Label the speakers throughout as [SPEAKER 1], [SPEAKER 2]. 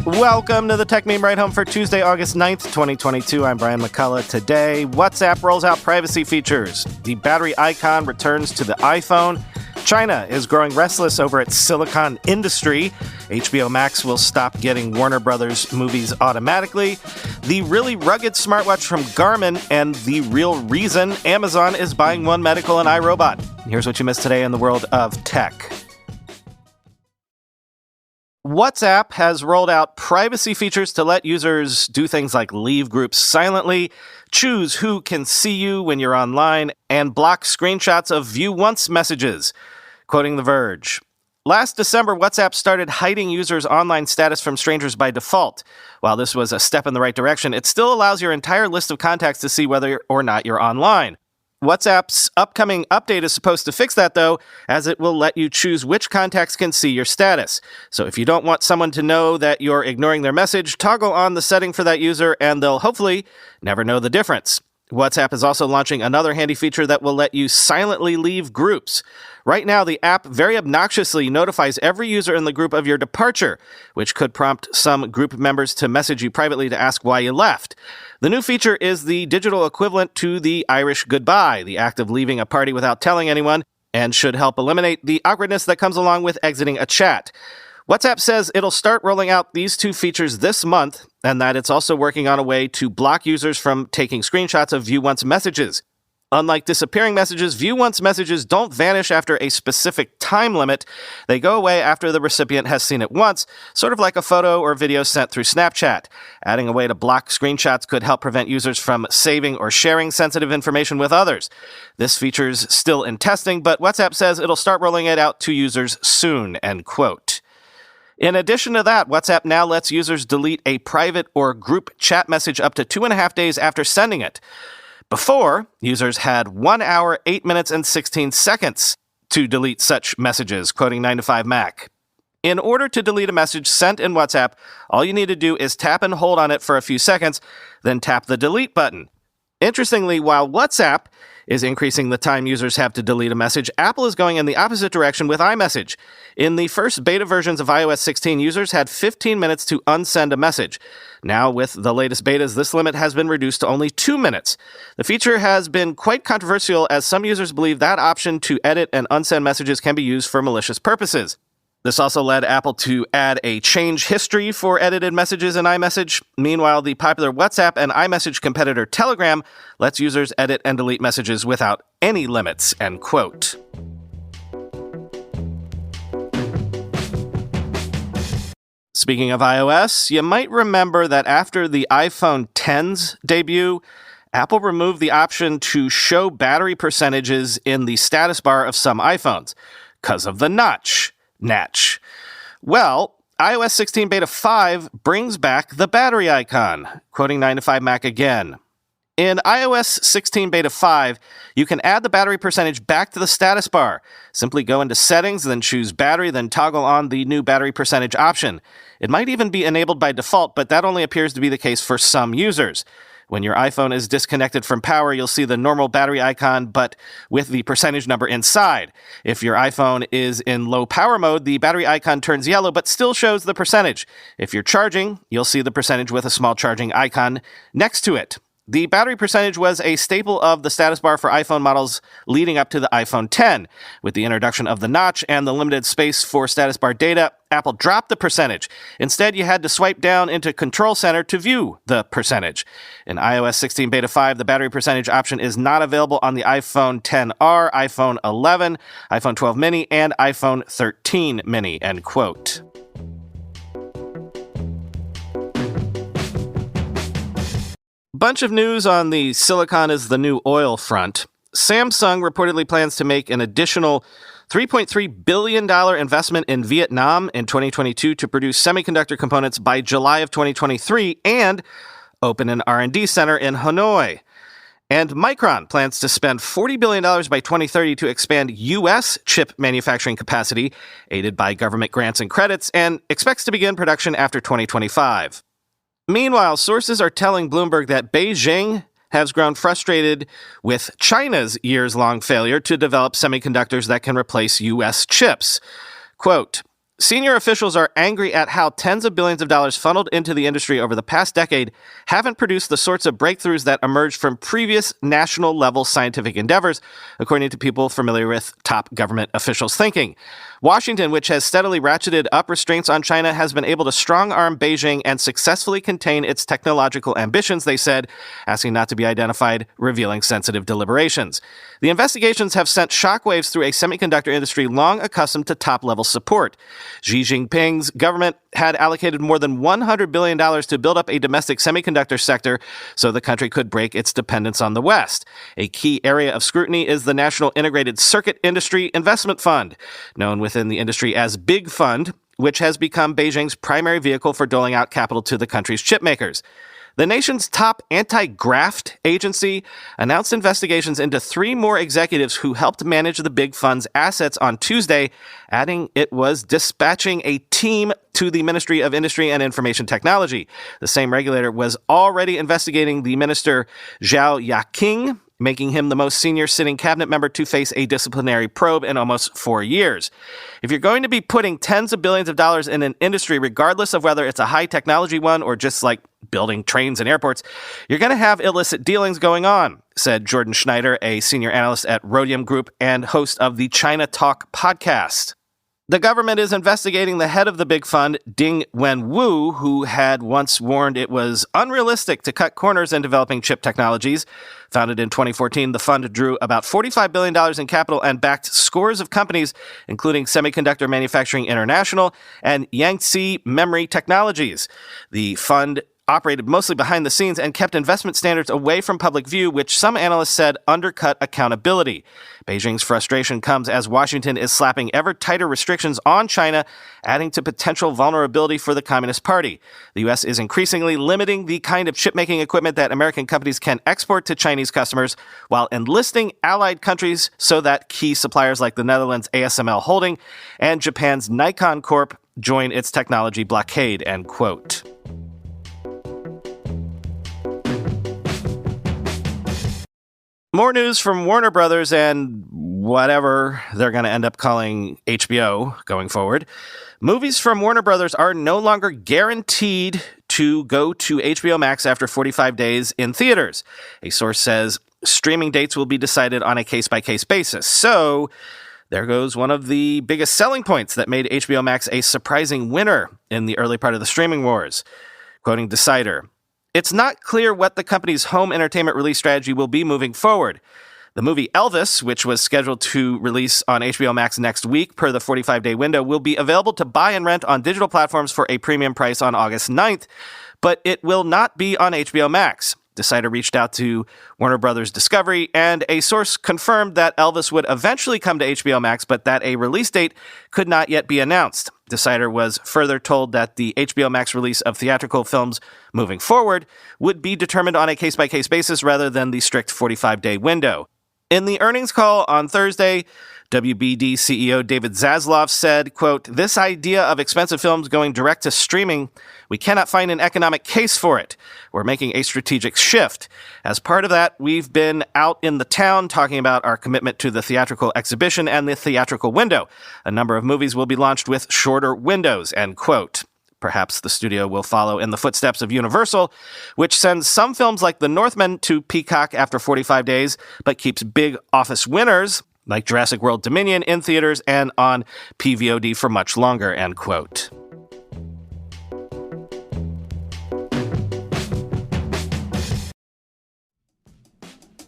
[SPEAKER 1] Welcome to the Techmeme Ride Home for Tuesday, August 9th, 2022. I'm Brian McCullough. Today, WhatsApp rolls out privacy features. The battery icon returns to the iPhone. China is growing restless over its silicon industry. HBO Max will stop getting Warner Brothers movies automatically. The really rugged smartwatch from Garmin, and the real reason Amazon is buying One Medical and iRobot. Here's what you missed today in the world of tech. WhatsApp has rolled out privacy features to let users do things like leave groups silently, choose who can see you when you're online, and block screenshots of view once messages. Quoting The Verge, last December, WhatsApp started hiding users' online status from strangers by default. While this was a step in the right direction, it still allows your entire list of contacts to see whether or not you're online. WhatsApp's upcoming update is supposed to fix that, though, as it will let you choose which contacts can see your status. So if you don't want someone to know that you're ignoring their message, toggle on the setting for that user, and they'll hopefully never know the difference. WhatsApp is also launching another handy feature that will let you silently leave groups. Right now, the app very obnoxiously notifies every user in the group of your departure, which could prompt some group members to message you privately to ask why you left. The new feature is the digital equivalent to the Irish goodbye, the act of leaving a party without telling anyone, and should help eliminate the awkwardness that comes along with exiting a chat. WhatsApp says it'll start rolling out these two features this month, and that it's also working on a way to block users from taking screenshots of view once messages. Unlike disappearing messages, view once messages don't vanish after a specific time limit. They go away after the recipient has seen it once, sort of like a photo or video sent through Snapchat. Adding a way to block screenshots could help prevent users from saving or sharing sensitive information with others. This feature's still in testing, but WhatsApp says it'll start rolling it out to users soon, end quote. In addition to that, WhatsApp now lets users delete a private or group chat message up to 2.5 days after sending it. Before, users had 1 hour, 8 minutes, and 16 seconds to delete such messages, quoting 9to5Mac. In order to delete a message sent in WhatsApp, all you need to do is tap and hold on it for a few seconds, then tap the delete button. Interestingly, while WhatsApp is increasing the time users have to delete a message, Apple is going in the opposite direction with iMessage. In the first beta versions of iOS 16, users had 15 minutes to unsend a message. Now, with the latest betas, this limit has been reduced to only 2 minutes. The feature has been quite controversial, as some users believe that option to edit and unsend messages can be used for malicious purposes. This also led Apple to add a change history for edited messages in iMessage. Meanwhile, the popular WhatsApp and iMessage competitor Telegram lets users edit and delete messages without any limits, end quote. Speaking of iOS, you might remember that after the iPhone X's debut, Apple removed the option to show battery percentages in the status bar of some iPhones because of the notch. Well, iOS 16 Beta 5 brings back the battery icon, quoting 9to5Mac again. In iOS 16 Beta 5, you can add the battery percentage back to the status bar. Simply go into Settings, then choose Battery, then toggle on the new battery percentage option. It might even be enabled by default, but that only appears to be the case for some users. When your iPhone is disconnected from power, you'll see the normal battery icon, but with the percentage number inside. If your iPhone is in low power mode, the battery icon turns yellow, but still shows the percentage. If you're charging, you'll see the percentage with a small charging icon next to it. The battery percentage was a staple of the status bar for iPhone models leading up to the iPhone X. With the introduction of the notch and the limited space for status bar data, Apple dropped the percentage. Instead, you had to swipe down into Control Center to view the percentage. In iOS 16 Beta 5, the battery percentage option is not available on the iPhone XR, iPhone 11, iPhone 12 mini, and iPhone 13 mini, end quote. Bunch of news on the silicon is the new oil front. Samsung reportedly plans to make an additional $3.3 billion investment in Vietnam in 2022 to produce semiconductor components by July of 2023 and open an R&D center in Hanoi. And Micron plans to spend $40 billion by 2030 to expand U.S. chip manufacturing capacity, aided by government grants and credits, and expects to begin production after 2025. Meanwhile, sources are telling Bloomberg that Beijing has grown frustrated with China's years-long failure to develop semiconductors that can replace U.S. chips. Quote, Senior officials are angry at how tens of billions of dollars funneled into the industry over the past decade haven't produced the sorts of breakthroughs that emerged from previous national-level scientific endeavors, according to people familiar with top government officials' thinking. Washington, which has steadily ratcheted up restraints on China, has been able to strong-arm Beijing and successfully contain its technological ambitions, they said, asking not to be identified, revealing sensitive deliberations. The investigations have sent shockwaves through a semiconductor industry long accustomed to top-level support. Xi Jinping's government had allocated more than $100 billion to build up a domestic semiconductor sector so the country could break its dependence on the West. A key area of scrutiny is the National Integrated Circuit Industry Investment Fund, known within the industry as Big Fund, which has become Beijing's primary vehicle for doling out capital to the country's chipmakers. The nation's top anti-graft agency announced investigations into 3 more executives who helped manage the Big Fund's assets on Tuesday, adding it was dispatching a team to the Ministry of Industry and Information Technology. The same regulator was already investigating the minister Zhao Yaqing, making him the most senior sitting cabinet member to face a disciplinary probe in almost 4 years. If you're going to be putting tens of billions of dollars in an industry, regardless of whether it's a high technology one or just like building trains and airports, you're going to have illicit dealings going on, said Jordan Schneider, a senior analyst at Rhodium Group and host of the China Talk podcast. The government is investigating the head of the Big Fund, Ding Wenwu, who had once warned it was unrealistic to cut corners in developing chip technologies. Founded in 2014, the fund drew about $45 billion in capital and backed scores of companies, including Semiconductor Manufacturing International and Yangtze Memory Technologies. The fund operated mostly behind the scenes and kept investment standards away from public view, which some analysts said undercut accountability. Beijing's frustration comes as Washington is slapping ever tighter restrictions on China, adding to potential vulnerability for the Communist Party. The U.S. is increasingly limiting the kind of chip-making equipment that American companies can export to Chinese customers, while enlisting allied countries so that key suppliers like the Netherlands' ASML Holding and Japan's Nikon Corp join its technology blockade, end quote. More news from Warner Brothers and whatever they're going to end up calling HBO going forward. Movies from Warner Brothers are no longer guaranteed to go to HBO Max after 45 days in theaters. A source says streaming dates will be decided on a case-by-case basis. So there goes one of the biggest selling points that made HBO Max a surprising winner in the early part of the streaming wars. Quoting Decider, "It's not clear what the company's home entertainment release strategy will be moving forward. The movie Elvis, which was scheduled to release on HBO Max next week per the 45-day window, will be available to buy and rent on digital platforms for a premium price on August 9th, but it will not be on HBO Max." Decider reached out to Warner Brothers Discovery, and a source confirmed that Elvis would eventually come to HBO Max, but that a release date could not yet be announced. Decider was further told that the HBO Max release of theatrical films moving forward would be determined on a case-by-case basis rather than the strict 45-day window. In the earnings call on Thursday, WBD CEO David Zaslav said, quote, "This idea of expensive films going direct to streaming, we cannot find an economic case for it. We're making a strategic shift. As part of that, we've been out in the town talking about our commitment to the theatrical exhibition and the theatrical window. A number of movies will be launched with shorter windows," end quote. Perhaps the studio will follow in the footsteps of Universal, which sends some films like The Northman to Peacock after 45 days, but keeps big office winners like Jurassic World Dominion in theaters and on PVOD for much longer, end quote.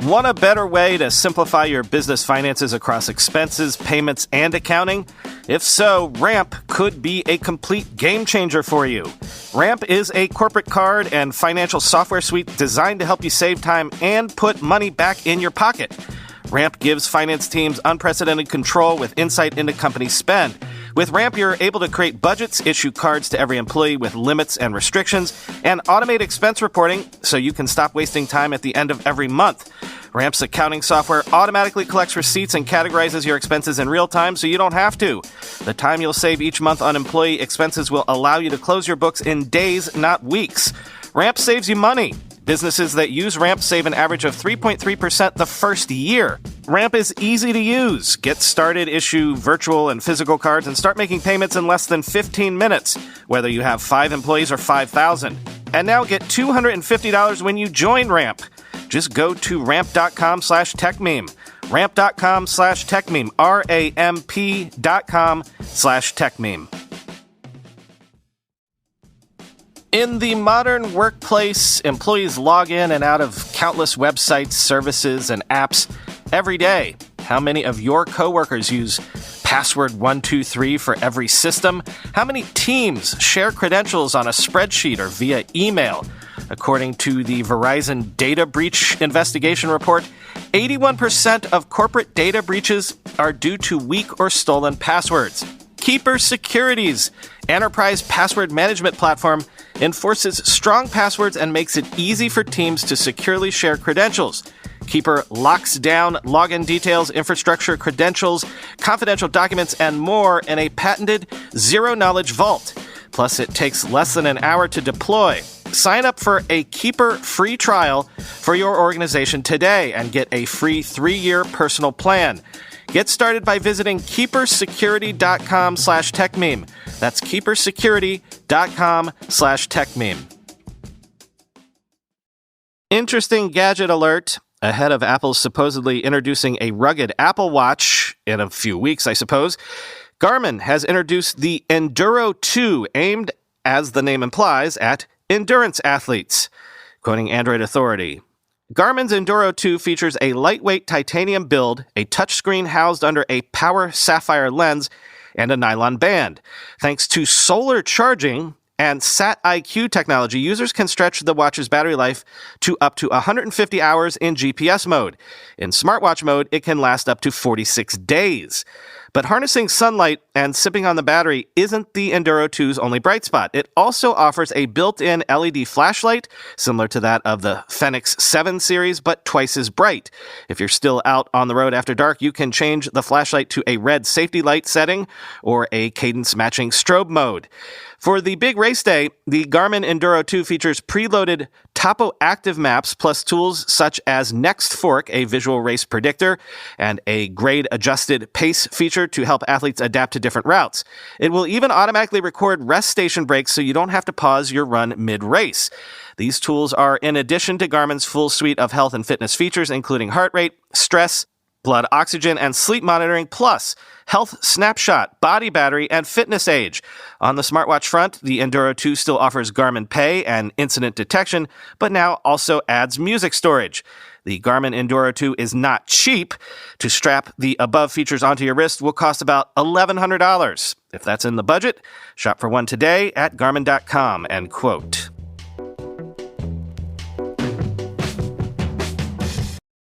[SPEAKER 1] Want a better way to simplify your business finances across expenses, payments, and accounting? If so, Ramp could be a complete game changer for you. Ramp is a corporate card and financial software suite designed to help you save time and put money back in your pocket. Ramp gives finance teams unprecedented control with insight into company spend. With Ramp, you're able to create budgets, issue cards to every employee with limits and restrictions, and automate expense reporting so you can stop wasting time at the end of every month. Ramp's accounting software automatically collects receipts and categorizes your expenses in real time so you don't have to. The time you'll save each month on employee expenses will allow you to close your books in days, not weeks. Ramp saves you money. Businesses that use Ramp save an average of 3.3% the first year. Ramp is easy to use. Get started, issue virtual and physical cards, and start making payments in less than 15 minutes, whether you have 5 employees or 5,000. And now get $250 when you join Ramp. Just go to ramp.com/techmeme. Ramp.com/techmeme. ramp.com/techmeme. In the modern workplace, employees log in and out of countless websites, services, and apps every day. How many of your coworkers use password 123 for every system? How many teams share credentials on a spreadsheet or via email? According to the Verizon Data Breach Investigation Report, 81% of corporate data breaches are due to weak or stolen passwords. Keeper Security's enterprise password management platform enforces strong passwords and makes it easy for teams to securely share credentials. Keeper locks down login details, infrastructure, credentials, confidential documents, and more in a patented zero-knowledge vault. Plus, it takes less than an hour to deploy. Sign up for a Keeper free trial for your organization today and get a free 3-year personal plan. Get started by visiting keepersecurity.com/techmeme. That's keepersecurity.com/techmeme. Interesting gadget alert. Ahead of Apple's supposedly introducing a rugged Apple Watch in a few weeks, I suppose, Garmin has introduced the Enduro 2, aimed, as the name implies, at endurance athletes. Quoting Android Authority, Garmin's Enduro 2 features a lightweight titanium build, a touchscreen housed under a power sapphire lens, and a nylon band. Thanks to solar charging and SatIQ technology, users can stretch the watch's battery life to up to 150 hours in GPS mode. In smartwatch mode, it can last up to 46 days. But harnessing sunlight and sipping on the battery isn't the Enduro 2's only bright spot. It also offers a built-in LED flashlight, similar to that of the Fenix 7 series, but twice as bright. If you're still out on the road after dark, you can change the flashlight to a red safety light setting or a cadence-matching strobe mode. For the big race day, the Garmin Enduro 2 features preloaded Topo Active maps plus tools such as Next Fork, a visual race predictor, and a grade-adjusted pace feature to help athletes adapt to different routes. It will even automatically record rest station breaks so you don't have to pause your run mid-race. These tools are in addition to Garmin's full suite of health and fitness features, including heart rate, stress, blood oxygen, and sleep monitoring, plus health snapshot, body battery, and fitness age. On the smartwatch front, the Enduro 2 still offers Garmin Pay and incident detection, but now also adds music storage. The Garmin Enduro 2 is not cheap. To strap the above features onto your wrist will cost about $1,100. If that's in the budget, shop for one today at Garmin.com, end quote.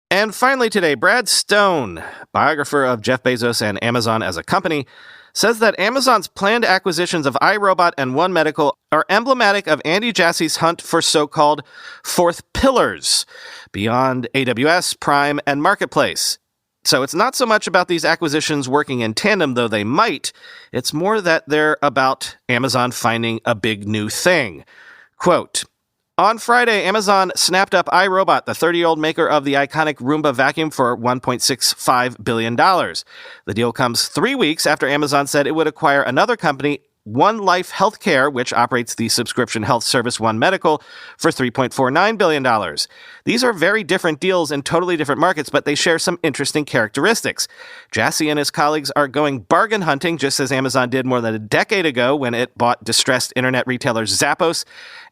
[SPEAKER 1] And finally today, Brad Stone, biographer of Jeff Bezos and Amazon as a company, says that Amazon's planned acquisitions of iRobot and One Medical are emblematic of Andy Jassy's hunt for so-called fourth pillars beyond AWS, Prime, and Marketplace. So it's not so much about these acquisitions working in tandem, though they might. It's more that they're about Amazon finding a big new thing. Quote, on Friday, Amazon snapped up iRobot, the 30-year-old maker of the iconic Roomba vacuum, for $1.65 billion. The deal comes 3 weeks after Amazon said it would acquire another company, One Life Healthcare, which operates the subscription health service One Medical, for $3.49 billion. These are very different deals in totally different markets, but they share some interesting characteristics. Jassy and his colleagues are going bargain hunting, just as Amazon did more than a decade ago when it bought distressed internet retailers Zappos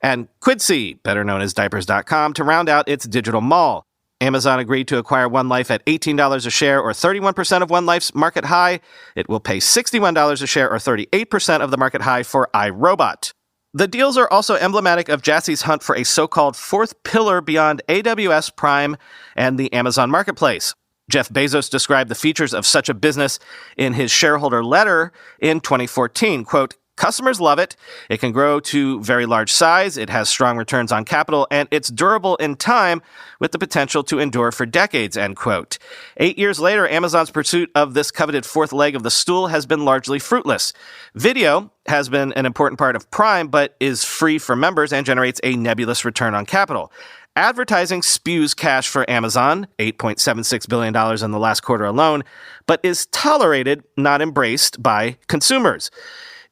[SPEAKER 1] and Quidsi, better known as Diapers.com, to round out its digital mall. Amazon agreed to acquire One Life at $18 a share, or 31% of One Life's market high. It will pay $61 a share, or 38% of the market high, for iRobot. The deals are also emblematic of Jassy's hunt for a so-called fourth pillar beyond AWS, Prime, and the Amazon Marketplace. Jeff Bezos described the features of such a business in his shareholder letter in 2014. Quote, customers love it. It can grow to very large size. It has strong returns on capital, and it's durable in time with the potential to endure for decades, end quote. 8 years later, Amazon's pursuit of this coveted fourth leg of the stool has been largely fruitless. Video has been an important part of Prime, but is free for members and generates a nebulous return on capital. Advertising spews cash for Amazon, $8.76 billion in the last quarter alone, but is tolerated, not embraced by consumers.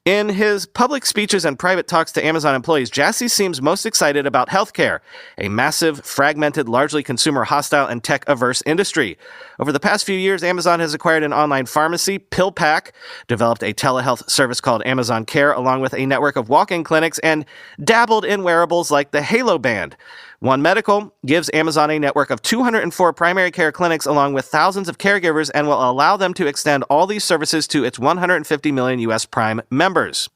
[SPEAKER 1] In his public speeches and private talks to Amazon employees, Jassy seems most excited about healthcare, a massive, fragmented, largely consumer-hostile and tech-averse industry. Over the past few years, Amazon has acquired an online pharmacy, PillPack, developed a telehealth service called Amazon Care, along with a network of walk-in clinics, and dabbled in wearables like the Halo Band. One Medical gives Amazon a network of 204 primary care clinics along with thousands of caregivers and will allow them to extend all these services to its 150 million U.S. Prime members.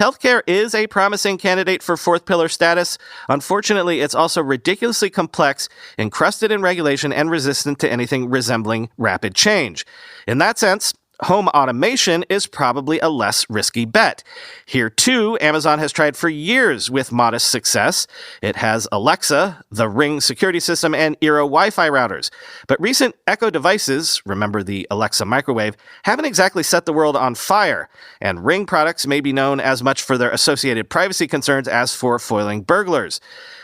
[SPEAKER 1] Healthcare is a promising candidate for fourth pillar status. Unfortunately, it's also ridiculously complex, encrusted in regulation, and resistant to anything resembling rapid change. In that sense, home automation is probably a less risky bet. Here, too, Amazon has tried for years with modest success. It has Alexa, the Ring security system, and Eero Wi-Fi routers. But recent Echo devices, remember the Alexa microwave, haven't exactly set the world on fire. And Ring products may be known as much for their associated privacy concerns as for foiling burglars.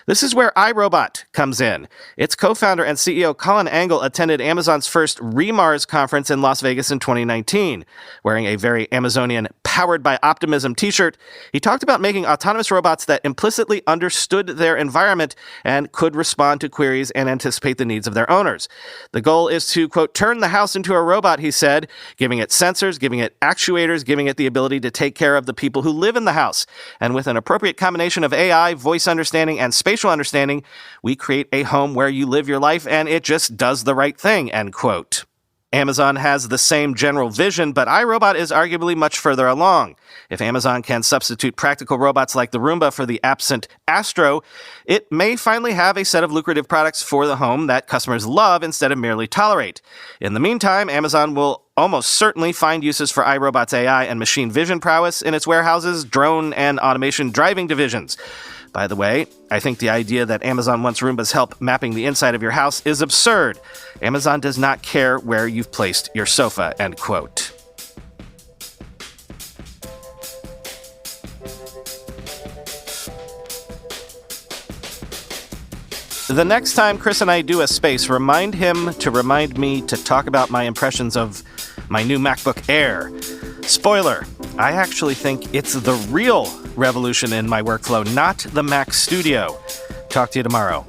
[SPEAKER 1] This is where iRobot comes in. Its co-founder and CEO Colin Angle attended Amazon's first Remars conference in Las Vegas in 2019. Wearing a very Amazonian Powered by Optimism t-shirt, he talked about making autonomous robots that implicitly understood their environment and could respond to queries and anticipate the needs of their owners. The goal is to, quote, turn the house into a robot, he said, giving it sensors, giving it actuators, giving it the ability to take care of the people who live in the house. And with an appropriate combination of AI, voice understanding, and spatial understanding, we create a home where you live your life and it just does the right thing, end quote. Amazon has the same general vision, but iRobot is arguably much further along. If Amazon can substitute practical robots like the Roomba for the absent Astro, it may finally have a set of lucrative products for the home that customers love instead of merely tolerate. In the meantime, Amazon will almost certainly find uses for iRobot's AI and machine vision prowess in its warehouses, drone, and automation driving divisions. By the way, I think the idea that Amazon wants Roomba's help mapping the inside of your house is absurd. Amazon does not care where you've placed your sofa, end quote. The next time Chris and I do a space, remind him to remind me to talk about my impressions of my new MacBook Air. Spoiler, I actually think it's the real revolution in my workflow, not the Mac Studio. Talk to you tomorrow.